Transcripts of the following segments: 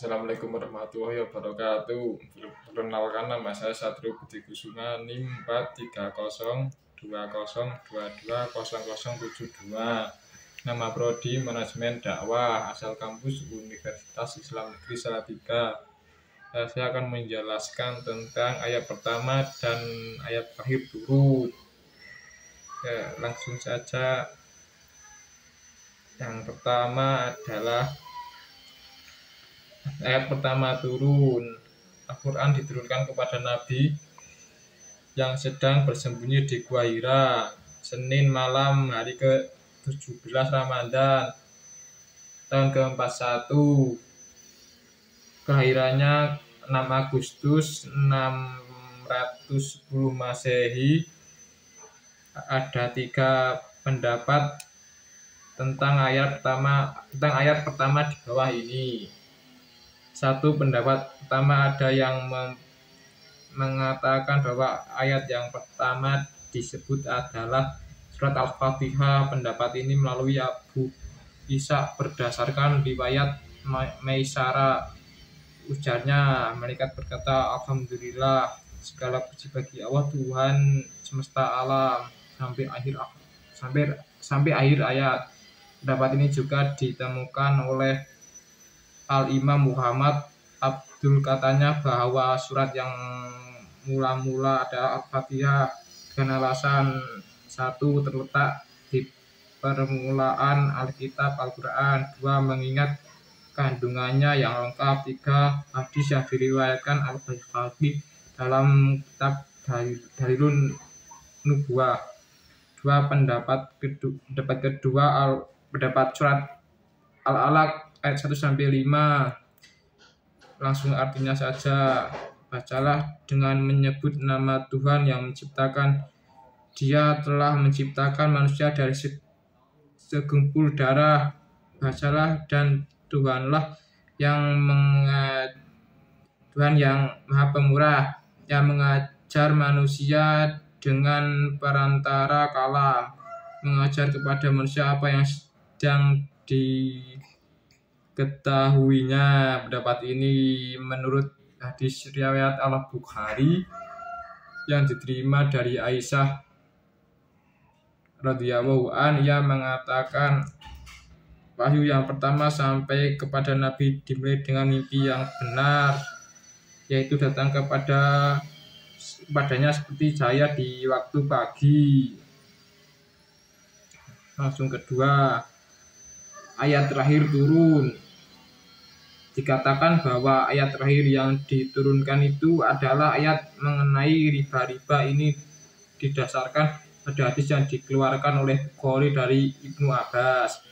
Assalamualaikum warahmatullahi wabarakatuh. Perkenalkan, nama saya Satrio Budi Kusuma, NIM 43020220072. Nama prodi Manajemen Dakwah, asal kampus Universitas Islam Negeri Salatiga. Saya akan menjelaskan tentang ayat pertama dan ayat terakhir turun. Langsung saja. Yang pertama adalah ayat pertama turun. Al-Quran diturunkan kepada Nabi yang sedang bersembunyi di Gua Hira, Senin malam hari ke-17 Ramadan tahun ke-41. Kelahirannya 6 Agustus 610 Masehi. Ada 3 pendapat tentang ayat pertama di bawah ini. Satu pendapat pertama, ada yang mengatakan bahwa ayat yang pertama disebut adalah surat Al-Fatihah. Pendapat ini melalui Abu Ishaq berdasarkan riwayat Maisarah. Ujarnya, malaikat berkata, Alhamdulillah, segala puji bagi Allah Tuhan semesta alam, sampai akhir ayat. Pendapat ini juga ditemukan oleh Al-Imam Muhammad Abdul, katanya bahwa surat yang mula-mula ada Al-Fatihah dengan alasan: 1. Terletak di permulaan Alkitab Al-Quran, 2. Mengingat kandungannya yang lengkap, 3. Hadis yang diriwayatkan Al-Baihaqi dalam kitab Dalilun Nubuwah. 2. Pendapat kedua, pendapat surat Al-Alaq ayat 1-5. Langsung artinya saja. Bacalah dengan menyebut nama Tuhan yang menciptakan. Dia telah menciptakan manusia dari segumpul darah. Bacalah, dan Tuhan yang Maha Pemurah, yang mengajar manusia dengan perantara kalam, mengajar kepada manusia apa yang sedang diketahuinya. Pendapat ini menurut hadis riwayat Al-Bukhari yang diterima dari Aisyah radhiyallahu an, yang mengatakan wahyu yang pertama sampai kepada Nabi dimulai dengan mimpi yang benar, yaitu datang kepadanya seperti cahaya di waktu pagi. Langsung kedua, ayat terakhir turun. Dikatakan bahwa ayat terakhir yang diturunkan itu adalah ayat mengenai riba-riba. Ini didasarkan pada hadis yang dikeluarkan oleh Bukhari dari Ibnu Abbas,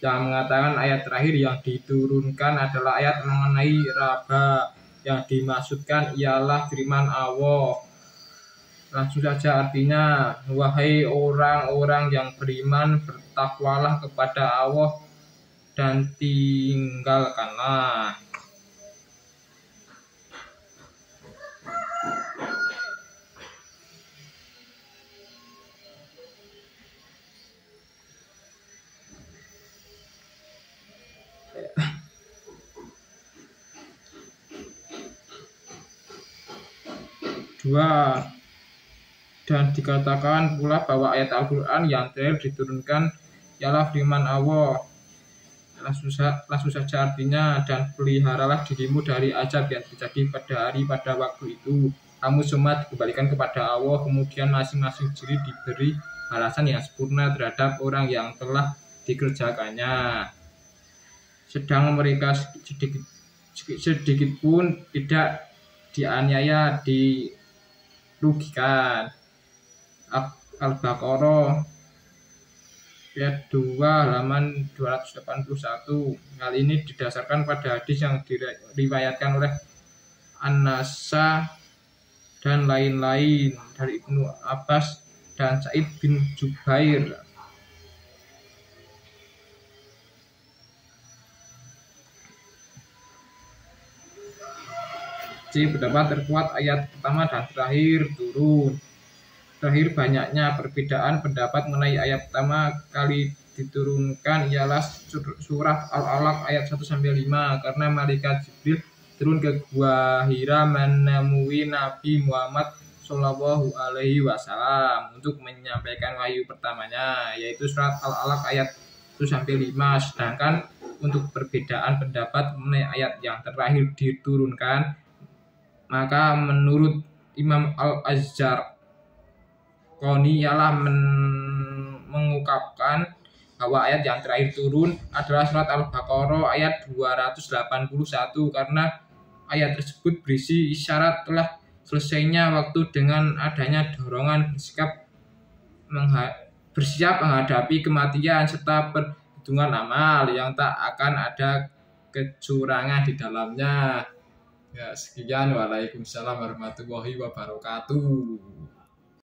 yang mengatakan ayat terakhir yang diturunkan adalah ayat mengenai raba. Yang dimaksudkan ialah firman Allah. Langsung saja artinya: wahai orang-orang yang beriman, bertakwalah kepada Allah dan tinggalkanlah dua. Dan dikatakan pula bahwa ayat Al-Quran yang terakhir diturunkan ialah firman Allah. Langsung saja artinya: dan peliharalah dirimu dari azab yang terjadi pada waktu itu. Kamu semua dikembalikan kepada Allah, kemudian masing-masing diri diberi balasan yang sempurna terhadap orang yang telah dikerjakannya. Sedang mereka sedikit pun tidak dianiaya, dirugikan. Al-Baqarah ayat 2 halaman 281. Hal ini didasarkan pada hadis yang diriwayatkan oleh An-Nasa dan lain-lain dari Ibnu Abbas dan Sa'id bin Jubair. Pendapat terkuat, ayat pertama dan terakhir turun. Terakhir, banyaknya perbedaan pendapat mengenai ayat pertama kali diturunkan ialah surat Al-Alaq ayat 1-5, karena malaikat Jibril turun ke Gua Hira menemui Nabi Muhammad Shallallahu Alaihi Wasallam untuk menyampaikan wahyu pertamanya, yaitu surat Al-Alaq ayat 1-5. Sedangkan untuk perbedaan pendapat mengenai ayat yang terakhir diturunkan, maka menurut Imam Al-Azharqani ialah mengungkapkan bahwa ayat yang terakhir turun adalah surat Al-Baqarah ayat 281, karena ayat tersebut berisi isyarat telah selesainya waktu dengan adanya dorongan bersiap menghadapi kematian serta perhitungan amal yang tak akan ada kecurangan di dalamnya. Ya, sekian. Waalaikumsalam warahmatullahi wabarakatuh.